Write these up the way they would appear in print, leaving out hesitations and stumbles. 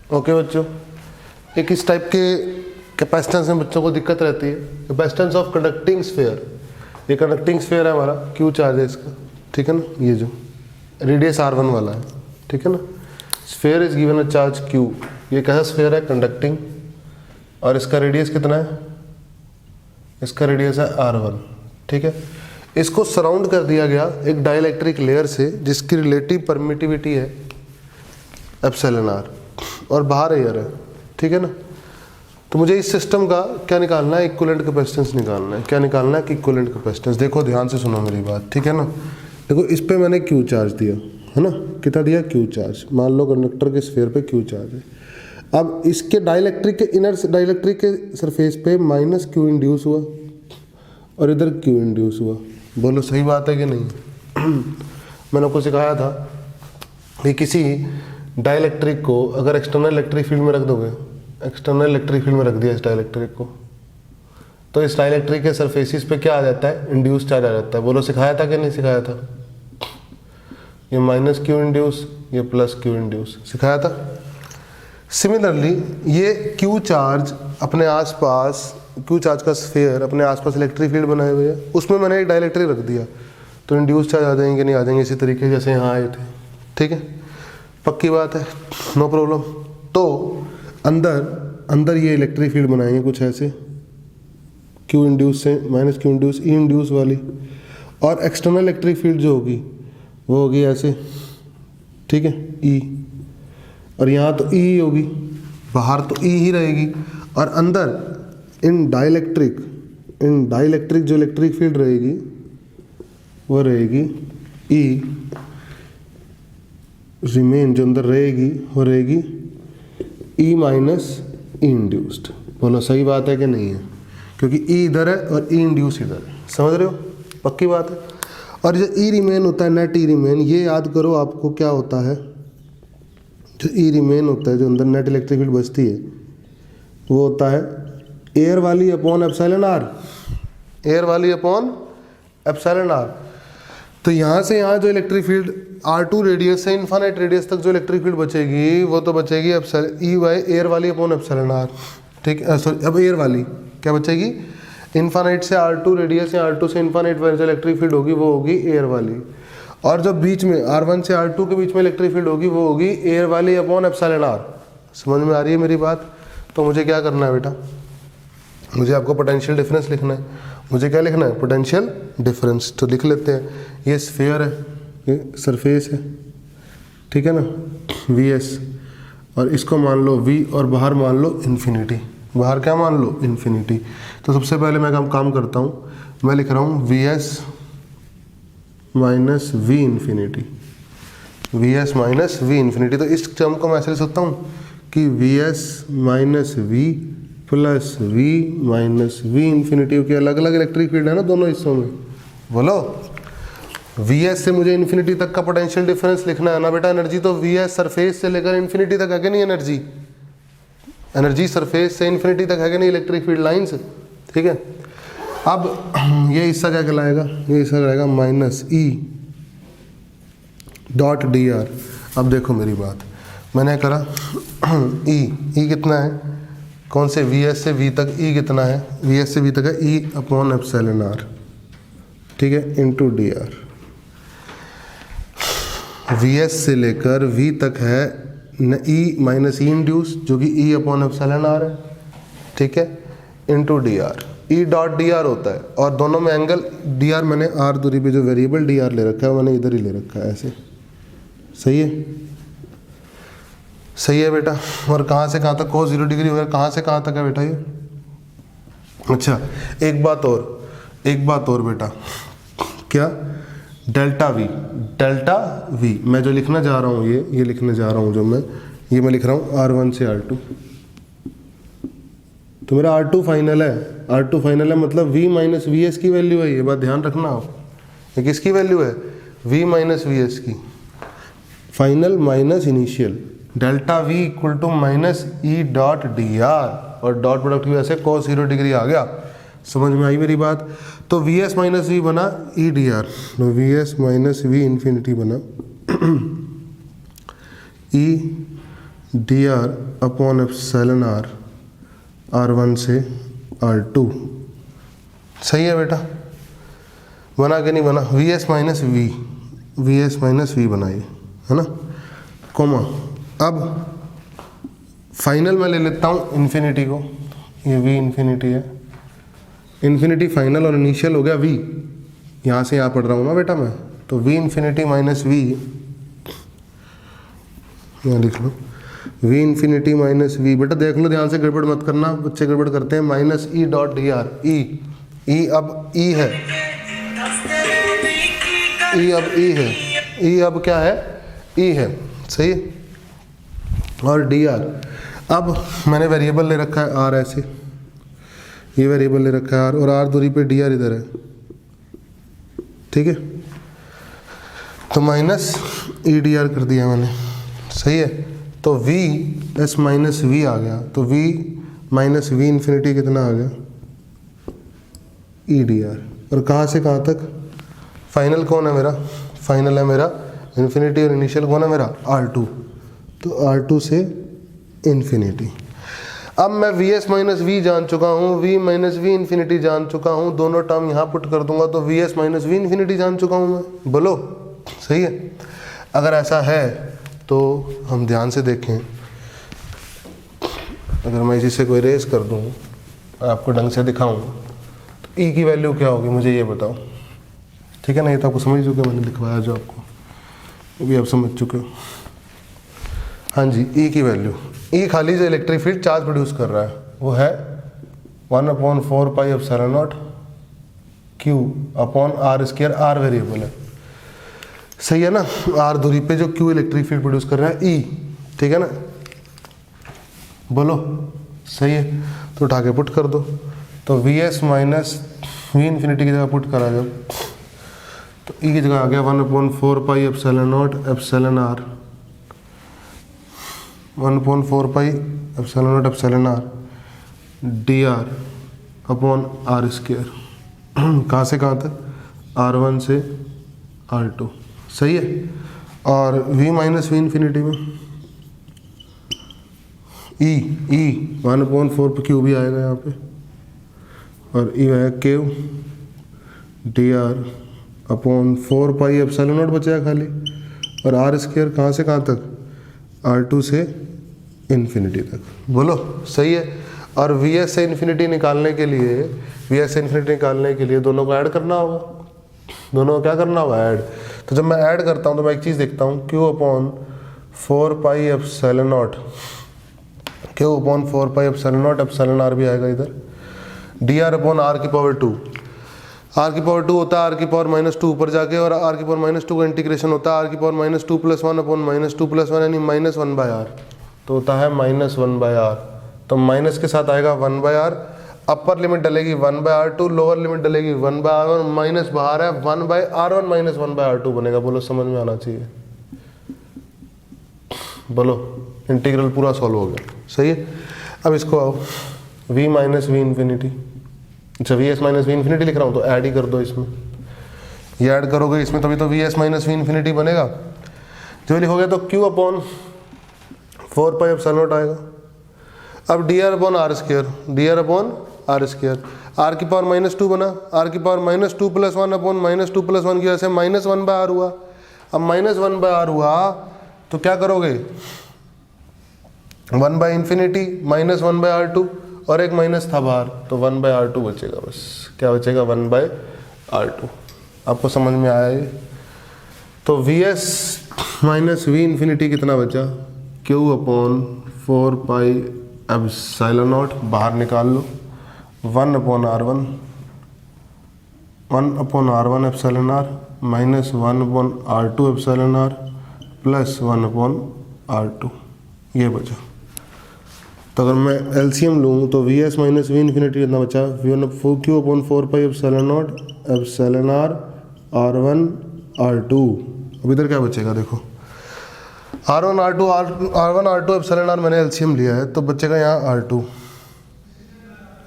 Okay बच्चों, एक इस टाइप के कैपेसिटेंस में बच्चों को दिक्कत रहती है, कैपेसिटेंस ऑफ कंडक्टिंग स्फीयर। ये कंडक्टिंग स्फीयर है हमारा, क्यू चार्ज है इसका, ठीक है ना, ये जो रेडियस r1 वाला है, ठीक है ना। Sphere is given a charge q, ये कैसा स्फीयर है, कंडक्टिंग, और इसका रेडियस कितना है, इसका रेडियस है r1, ठीक है। इसको सराउंड कर दिया गया एक डाइलेक्ट्रिक लेयर से जिसकी रिलेटिव परमिटिविटी है एप्सिलॉन r, और बाहर एयर है, ठीक है ना। तो मुझे इस सिस्टम का क्या निकालना है, इक्विवेलेंट कैपेसिटेंस निकालना है। क्या निकालना है कि इक्विवेलेंट कैपेसिटेंस। देखो ध्यान से सुनो मेरी बात, ठीक है ना। देखो इस पे मैंने क्यू चार्ज दिया है ना, कितना दिया, क्यू चार्ज। मान लो कंडक्टर के स्फीयर पे क्यू चार्ज है। अब इसके डाइलेक्ट्रिक के इनर डाइलेक्ट्रिक के सरफेस पे माइनस क्यू इंड्यूस हुआ और इधर क्यू इंड्यूस हुआ। बोलो सही बात है कि नहीं। मैंने आपको सिखाया था कि किसी डाइलेक्ट्रिक को अगर एक्सटर्नल इलेक्ट्रिक फील्ड में रख दोगे, एक्सटर्नल इलेक्ट्रिक फील्ड में रख दिया इस डाइलेक्ट्रिक को, तो इस डाइलेक्ट्रिक के सरफेसिस पे क्या आ जाता है, इंड्यूस चार्ज आ जाता है। बोलो सिखाया था कि नहीं सिखाया था। ये माइनस क्यू इंड्यूस, ये प्लस क्यू इंड्यूस, सिखाया था। सिमिलरली ये क्यू चार्ज अपने आसपास, क्यू चार्ज का स्फीयर अपने आसपास इलेक्ट्रिक फील्ड बनाए हुए है, उसमें मैंने एक डाइलेक्ट्रिक रख दिया, तो इंड्यूस चार्ज आ जाएंगे नहीं आ जाएंगे, इसी तरीके जैसे यहाँ आए थे, ठीक है, पक्की बात है, नो प्रॉब्लम। तो अंदर ये इलेक्ट्रिक फील्ड बनाएंगे कुछ ऐसे, क्यू इंड्यूस से माइनस क्यू इंड्यूस, ई इंड्यूस वाली, और एक्सटर्नल इलेक्ट्रिक फील्ड जो होगी वो होगी ऐसे, ठीक है, ई, और यहाँ तो ई ही होगी, बाहर तो ई ही रहेगी, और अंदर इन डाइलेक्ट्रिक जो इलेक्ट्रिक फील्ड रहेगी वो रहेगी ई, रिमेन जो अंदर रहेगी वो रहेगी ई माइनस ई इंड्यूस्ड। बोलो सही बात है कि नहीं है, क्योंकि ई इधर है और ई इंड्यूस इधर है, समझ रहे हो, पक्की बात है। और जो ई रिमेन होता है, नेट ई रिमेन, ये याद करो आपको क्या होता है, जो ई रिमेन होता है, जो अंदर नेट इलेक्ट्रिक फील्ड बचती है, वो होता है एयर वाली अपॉन एप्सिलॉन आर, एयर वाली अपॉन एप्सिलॉन आर। तो यहाँ से यहाँ जो इलेक्ट्रिक फील्ड R2 रेडियस से इन्फानाइट रेडियस तक जो इलेक्ट्रिक फील्ड बचेगी वो तो बचेगी ई बाई एयर वाली अपॉन एप्सिलॉन आर, ठीक है। सॉरी, अब एयर वाली क्या बचेगी, इन्फानाइट से R2 रेडियस या R2 से इन्फानाइट जो इलेक्ट्रिक फील्ड होगी वो होगी एयर वाली, और जो बीच में R1 से R2 के बीच में इलेक्ट्रिक फील्ड होगी वो होगी एयर वाली अपॉन एप्सिलॉन आर। समझ में आ रही है मेरी बात। तो मुझे क्या करना है बेटा, मुझे आपको पोटेंशियल डिफरेंस लिखना है। मुझे क्या लिखना है, पोटेंशियल डिफरेंस। तो लिख लेते हैं, ये स्फीयर है, ये सरफेस है, ठीक है ना, Vs, और इसको मान लो V और बाहर मान लो इन्फिनिटी। बाहर क्या मान लो, इन्फिनिटी। तो सबसे पहले मैं काम करता हूँ, मैं लिख रहा हूँ Vs minus V infinity, Vs minus V infinity. तो इस टर्म को मैं ऐसे लिख सकता हूँ कि Vs minus V plus V minus V infinity के अलग अलग इलेक्ट्रिक फील्ड है ना दोनों हिस्सों में। बोलो Vs से मुझे इन्फिनिटी तक का पोटेंशियल डिफरेंस लिखना है ना बेटा। एनर्जी तो Vs सरफेस से लेकर इन्फिनिटी तक है कि नहीं, एनर्जी सरफेस से इन्फिनिटी तक है कि नहीं, इलेक्ट्रिक फील्ड लाइंस, ठीक है। अब ये हिस्सा क्या कहलाएगा, ये हिस्सा रहेगा माइनस E डॉट dr। अब देखो मेरी बात, मैंने करा E कितना है, कौन से Vs से V तक E कितना है, Vs से V तक है E अपॉन एप्सिलॉन आर, ठीक है, इनटू dr। Vs से लेकर V तक है E माइनस ई इंड्यूस जो कि E अपॉन एप्सिलॉन आर है, ठीक है, into dr। E dot dr होता है, और दोनों में एंगल dr मैंने r दूरी पे जो वेरिएबल dr ले रखा है मैंने इधर ही ले रखा है, ऐसे, सही है, सही है बेटा। और कहाँ से कहाँ तक cos 0 डिग्री वगैरह कहाँ से कहाँ तक है बेटा ये। अच्छा एक बात और बेटा, क्या, डेल्टा V मैं जो लिखना जा रहा हूँ, ये लिखने जा रहा हूँ जो मैं लिख रहा हूँ R1 से R2। तो मेरा R2 फाइनल है, मतलब V माइनस Vs की वैल्यू है, ये बात ध्यान रखना आप। ये किसकी वैल्यू है, V माइनस Vs की, final minus initial. Delta V equal to minus E dot dr, और डॉट प्रोडक्ट की वजह से cos 0 डिग्री आ गया। समझ में आई मेरी बात। तो Vs माइनस V बना E dr, तो Vs माइनस V इन्फिनिटी बना E D are upon epsilon R, R1 से R2। सही है बेटा, बना के नहीं बना, VS माइनस वी बनाइए, है ना, कोमा। अब फाइनल में ले लेता हूँ इन्फिनिटी को, ये V इन्फिनिटी है, इन्फिनिटी फाइनल और इनिशियल हो गया V, यहाँ से यहाँ पढ़ रहा हूँ ना बेटा मैं, तो V इन्फिनिटी माइनस V, यहाँ लिख लो V इन्फिनिटी माइनस V। बेटा देख लो ध्यान से, गड़बड़ मत करना, बच्चे गड़बड़ करते हैं। Minus e dot d r, e अब ई है, ई अब क्या है, ई है, सही है। और डी आर, अब मैंने वेरिएबल ले रखा है आर, ऐसे ये वेरिएबल ले रखा है आर, और आर दूरी पे डी आर इधर है, ठीक है, तो माइनस ई डी आर कर दिया मैंने, सही है। तो v एस माइनस वी आ गया, तो v माइनस वी इन्फिनिटी कितना आ गया, ई डी आर। और कहाँ से कहाँ तक, फाइनल कौन है मेरा, फाइनल है मेरा इन्फिनिटी, और इनिशियल कौन है मेरा, R2, तो R2 से इन्फिनिटी। अब मैं Vs माइनस वी जान चुका हूँ, V माइनस वी इन्फिनिटी जान चुका हूँ, दोनों टर्म यहाँ पुट कर दूंगा तो Vs माइनस वी इन्फिनिटी जान चुका हूँ मैं, बोलो सही है। अगर ऐसा है तो हम ध्यान से देखें, अगर मैं इसी से कोई रेस कर दूँ, आपको ढंग से दिखाऊँ, तो ई की वैल्यू क्या होगी मुझे ये बताओ, ठीक है ना, ये तो आपको समझ चुके हो, मैंने लिखवाया जो आपको, वो भी आप समझ चुके हो। हाँ जी, ई की वैल्यू, ई खाली जो इलेक्ट्रिक फील्ड चार्ज प्रोड्यूस कर रहा है वो है 1/4 pi epsilon naught Q upon are square, R variable है, सही है ना, आर दूरी पे जो क्यू इलेक्ट्रिक फील्ड प्रोड्यूस कर रहा है, ई, ठीक है ना, बोलो सही है। तो उठा के पुट कर दो, तो Vs माइनस वी इन्फिनिटी की जगह पुट करा जब, तो ई की जगह आ गया 1/4 pi epsilon naught epsilon R, 1/4 pi epsilon naught epsilon R D are upon are square, कहाँ से कहाँ तक, R1 से R2, सही है। और v माइनस वी इन्फिनिटी में ई 1/4 पे क्यू भी आएगा यहाँ पे, और ई है Q D R upon 4 pi epsilon not बचेगा खाली, और आर स्क्वायर कहाँ से कहाँ तक, R2 से इन्फिनिटी तक, बोलो सही है। और Vs से इन्फिनिटी निकालने के लिए दोनों को ऐड करना होगा, दोनों को क्या करना होगा, ऐड। तो जब मैं ऐड करता हूँ तो मैं एक चीज़ देखता हूँ, Q upon 4 pi epsilon naught, Q upon 4 pi epsilon naught, epsilon R भी आएगा इधर, डी आर अपॉन आर की पावर 2, आर की पावर 2 होता है आर की पावर माइनस 2 ऊपर जाके, और आर की पावर माइनस 2 का इंटीग्रेशन होता है आर की पावर माइनस 2 + 1 अपॉन माइनस 2 + 1 यानी -1/r, तो होता है -1/r। तो माइनस के साथ आएगा 1/r, अपर लिमिट डलेगी 1/r2, लोअर लिमिट डलेगी 1/r1, माइनस बाहर है 1/r1 माइनस 1/r2 बनेगा, बोलो समझ में आना चाहिए, बोलो इंटीग्रल पूरा सॉल्व हो गया, सही है। अब इसको आओ v माइनस वी इन्फिनिटी, अच्छा Vs माइनस वी इन्फिनिटी लिख रहा हूँ तो ऐड ही कर दो इसमें, ये ऐड करोगे इसमें तभी तो Vs माइनस वी इन्फिनिटी बनेगा। जो लिखोगे तो Q upon 4 pi epsilon naught आएगा। अब d are upon are square, d are upon are square, r की पावर -2 बना, आर की पावर -2 + 1 अपॉन -2 + 1 की वजह से -1/r हुआ। अब -1/r हुआ तो क्या करोगे, 1/∞ -1/r2, और एक माइनस था बाहर तो 1/r2 बचेगा, बस क्या बचेगा 1/r2। आपको समझ में आया ये। तो Vs माइनस वी इन्फिनिटी कितना बचा, Q upon 4 pi epsilon not, बाहर निकाल लो, 1/r1 epsilon r minus 1/r2 epsilon r plus 1/r2, ये बचा। तो अगर मैं एलसीएम लूँ तो Vs माइनस वी इन्फिनिटी कितना बचा, Q upon 4 pi epsilon naught epsilon r R1 R2। अब इधर क्या बचेगा देखो, R1 R2 एप्सिलॉन r मैंने एलसीएम लिया है तो बचेगा यहाँ R2,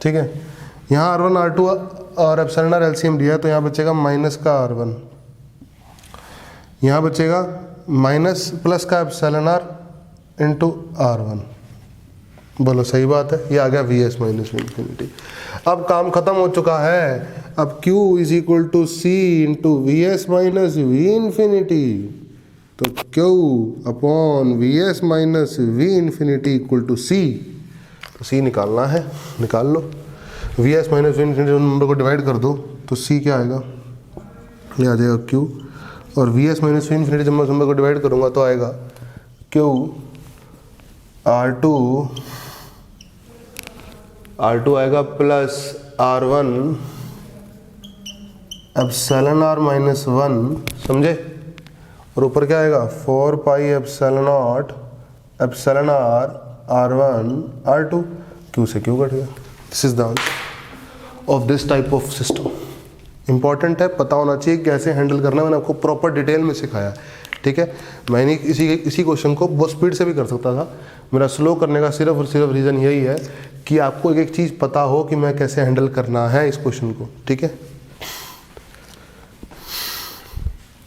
ठीक है। यहाँ R1 R2 और एप्सिलॉन r एलसीएम लिया है तो यहाँ बचेगा माइनस का R1, यहाँ बचेगा माइनस प्लस का एप्सिलॉन r इंटू R1। बोलो सही बात है, ये आ गया V S minus V infinity. अब काम खत्म हो चुका है। अब Q is equal to C into V S minus V infinity. तो Q upon V S minus V infinity equal to C. तो सी निकालना है, निकाल लो। V S minus V infinity number को डिवाइड कर दो तो सी क्या आएगा, ये आ जाएगा Q। और we S minus V infinity जब मैं नंबर को डिवाइड करूँगा तो आएगा Q R2 आएगा plus R1 epsilon R minus 1, समझे। और ऊपर क्या आएगा 4 pi epsilon naught epsilon R R1 R2। Q से Q कट गया। This is the answer of this type of system. Important है, पता होना चाहिए कैसे हैंडल करना है। मैंने आपको प्रॉपर डिटेल में सिखाया, ठीक है। मैंने इसी क्वेश्चन को बहुत स्पीड से भी कर सकता था। मेरा स्लो करने का सिर्फ और सिर्फ रीज़न यही है कि आपको एक चीज़ पता हो कि मैं कैसे हैंडल करना है इस क्वेश्चन को, ठीक है।